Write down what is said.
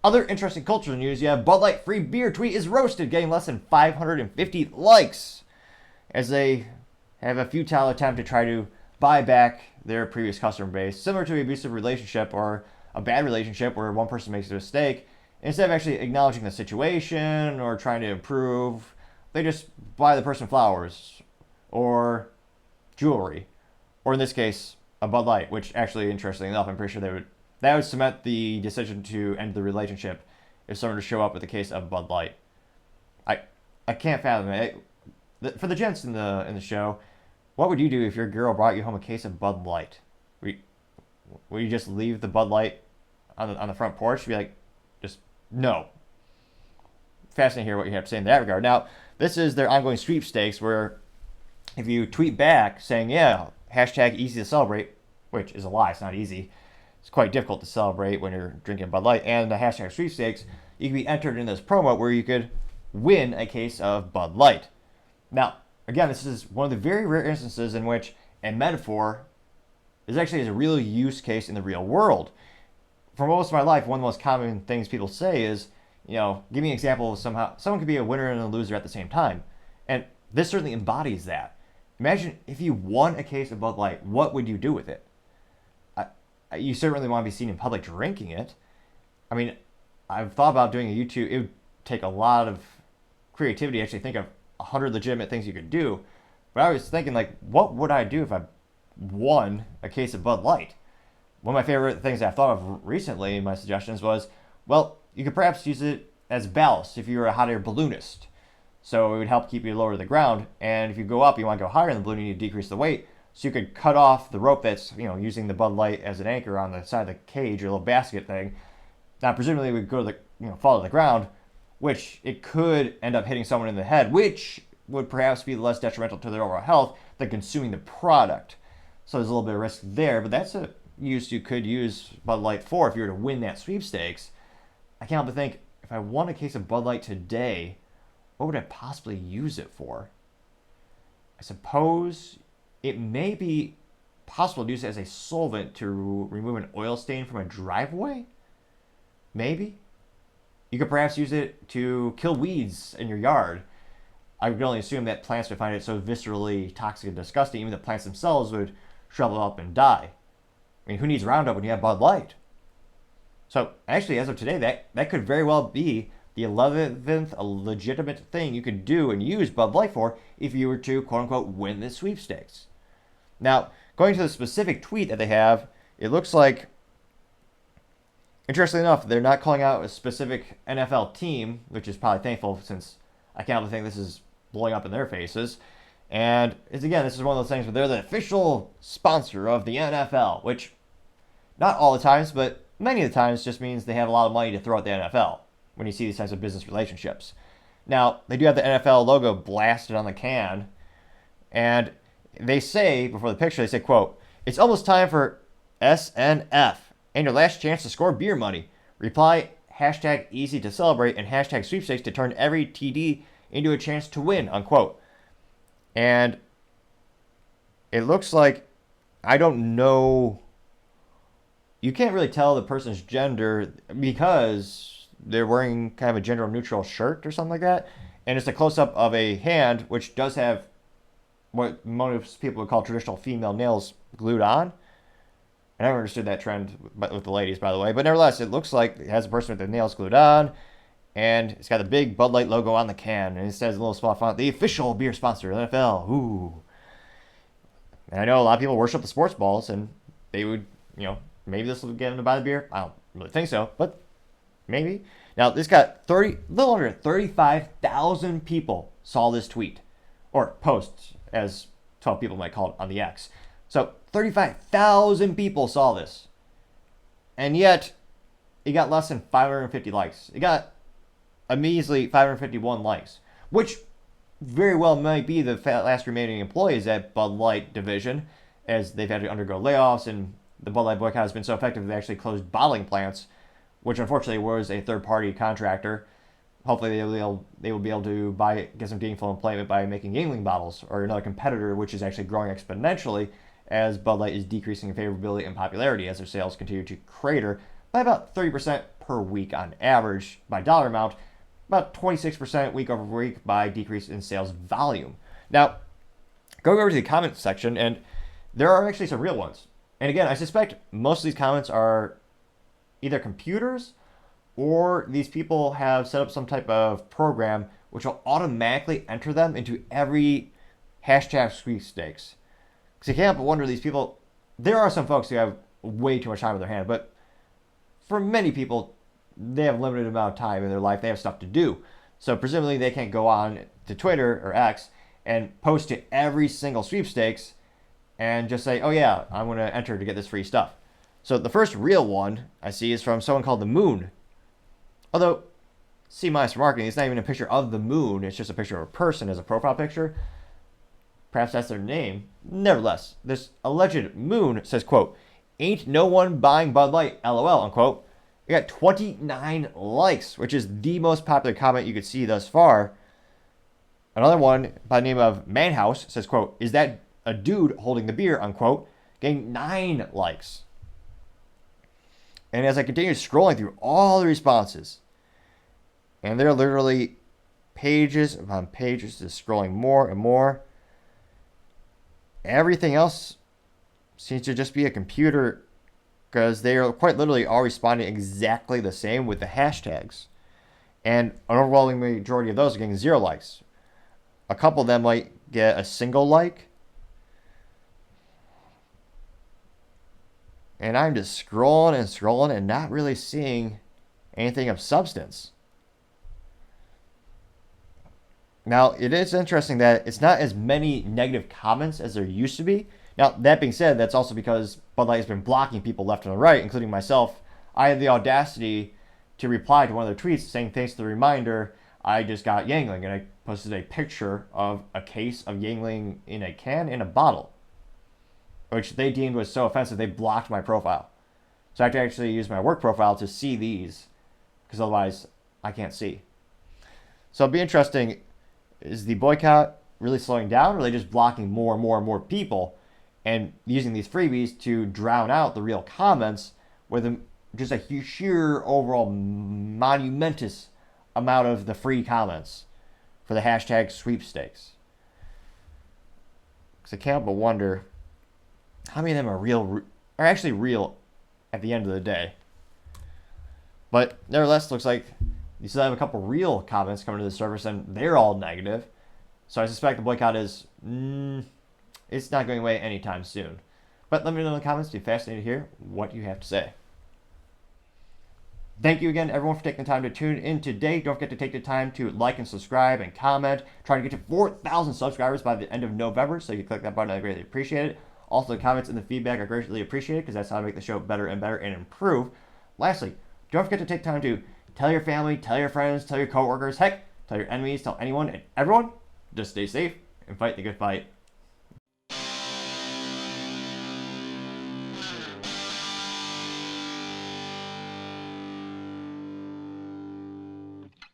Other interesting cultural news, you have Bud Light free beer tweet is roasted, getting less than 550 likes, as they have a futile attempt to try to buy back their previous customer base, similar to an abusive relationship or a bad relationship where one person makes a mistake. Instead of actually acknowledging the situation or trying to improve, they just buy the person flowers or jewelry, or in this case, a Bud Light, which actually, interestingly enough, I'm pretty sure that would cement the decision to end the relationship if someone were to show up with a case of Bud Light. I can't fathom it. For the gents in the show, what would you do if your girl brought you home a case of Bud Light? Would you just leave the Bud Light on the front porch? Be like, just no. Fascinating to hear what you have to say in that regard. Now, this is their ongoing sweepstakes where if you tweet back saying, yeah, hashtag easy to celebrate, which is a lie, it's not easy. It's quite difficult to celebrate when you're drinking Bud Light, and the hashtag sweepstakes, you can be entered in this promo where you could win a case of Bud Light. Now, again, this is one of the very rare instances in which a metaphor is actually a real use case in the real world. For most of my life, one of the most common things people say is, give me an example of someone could be a winner and a loser at the same time. And this certainly embodies that. Imagine if you won a case of Bud Light, what would you do with it? You certainly want to be seen in public drinking it. I mean, I've thought about doing a YouTube. It would take a lot of creativity to actually think of 100 legitimate things you could do. But I was thinking, what would I do if I won a case of Bud Light? One of my favorite things I've thought of recently in my suggestions was, well, you could perhaps use it as ballast if you were a hot air balloonist. So it would help keep you lower to the ground. And if you go up, you want to go higher in the balloon, you need to decrease the weight. So you could cut off the rope that's, using the Bud Light as an anchor on the side of the cage, or a little basket thing. Now, presumably, it would go to fall to the ground, which it could end up hitting someone in the head, which would perhaps be less detrimental to their overall health than consuming the product. So there's a little bit of risk there, but that's a use you could use Bud Light for if you were to win that sweepstakes. I can't help but think, if I won a case of Bud Light today, what would I possibly use it for? I suppose it may be possible to use it as a solvent to remove an oil stain from a driveway? Maybe? You could perhaps use it to kill weeds in your yard. I would only assume that plants would find it so viscerally toxic and disgusting, even the plants themselves would shrivel up and die. I mean, who needs Roundup when you have Bud Light? So, actually, as of today, that could very well be the 11th legitimate thing you could do and use Bud Light for if you were to, quote-unquote, win this sweepstakes. Now, going to the specific tweet that they have, it looks like, interestingly enough, they're not calling out a specific NFL team, which is probably thankful since I can't think this is blowing up in their faces. And this is one of those things where they're the official sponsor of the NFL, which not all the times, but many of the times just means they have a lot of money to throw at the NFL when you see these types of business relationships. Now, they do have the NFL logo blasted on the can, and they say, before the picture, they say, quote, "It's almost time for SNF and your last chance to score beer money. Reply hashtag easy to celebrate and hashtag sweepstakes to turn every TD into a chance to win," unquote. And it looks like, I don't know, you can't really tell the person's gender because they're wearing kind of a gender neutral shirt or something like that. And it's a close-up of a hand, which does have what most people would call traditional female nails glued on. I never understood that trend with the ladies, by the way. But nevertheless, it looks like it has a person with their nails glued on. And it's got the big Bud Light logo on the can. And it says in a little small font, the official beer sponsor of the NFL. Ooh. And I know a lot of people worship the sports balls. And they would, maybe this will get them to buy the beer. I don't really think so. But maybe. Now, this got a little under 35,000 people saw this tweet. Or post, as 12 people might call it on the X. So 35,000 people saw this. And yet, it got less than 550 likes. It got a measly 551 likes, which very well might be the last remaining employees at Bud Light division, as they've had to undergo layoffs, and the Bud Light boycott has been so effective they actually closed bottling plants, which unfortunately was a third-party contractor. Hopefully they will be able to get some gainful employment by making Yingling bottles, or another competitor which is actually growing exponentially as Bud Light is decreasing in favorability and popularity as their sales continue to crater by about 30% per week on average by dollar amount, about 26% week over week by decrease in sales volume. Now, going over to the comment section, and there are actually some real ones. And again, I suspect most of these comments are either computers or these people have set up some type of program which will automatically enter them into every hashtag sweepstakes. Because you can't help but wonder, these people, there are some folks who have way too much time on their hand, but for many people, they have a limited amount of time in their life. They have stuff to do. So presumably they can't go on to Twitter or X and post to every single sweepstakes and just say, oh yeah, I'm going to enter to get this free stuff. So the first real one I see is from someone called the Moon. Although, C- for marketing, it's not even a picture of the moon. It's just a picture of a person as a profile picture. Perhaps that's their name. Nevertheless, this alleged Moon says, quote, "Ain't no one buying Bud Light, LOL," unquote. It got 29 likes, which is the most popular comment you could see thus far. Another one by the name of Manhouse says, quote, "Is that a dude holding the beer," unquote, getting 9 likes. And as I continue scrolling through all the responses, and there are literally pages upon pages, just scrolling more and more, everything else seems to just be a computer, because they are quite literally all responding exactly the same with the hashtags. And an overwhelming majority of those are getting 0 likes. A couple of them might get a single like. And I'm just scrolling and scrolling and not really seeing anything of substance. Now, it is interesting that it's not as many negative comments as there used to be. Now, that being said, that's also because Bud Light has been blocking people left and right, including myself. I had the audacity to reply to one of their tweets saying, "Thanks for the reminder, I just got Yangling," and I posted a picture of a case of Yangling in a can in a bottle, which they deemed was so offensive they blocked my profile. So I have to actually use my work profile to see these, because otherwise I can't see. So it'll be interesting. Is the boycott really slowing down, or are they just blocking more and more and more people and using these freebies to drown out the real comments with just a sheer overall monumentous amount of the free comments for the hashtag sweepstakes? Because I can't help but wonder how many of them are actually real at the end of the day. But nevertheless, looks like you still have a couple real comments coming to the surface, and they're all negative. So I suspect the boycott is, it's not going away anytime soon. But let me know in the comments. Be fascinated to hear what you have to say. Thank you again, everyone, for taking the time to tune in today. Don't forget to take the time to like and subscribe and comment. Trying to get to 4,000 subscribers by the end of November, so you click that button. I greatly appreciate it. Also, the comments and the feedback are greatly appreciated, because that's how to make the show better and better and improve. Lastly, don't forget to take time to tell your family, tell your friends, tell your coworkers, heck, tell your enemies, tell anyone and everyone. Just stay safe and fight the good fight.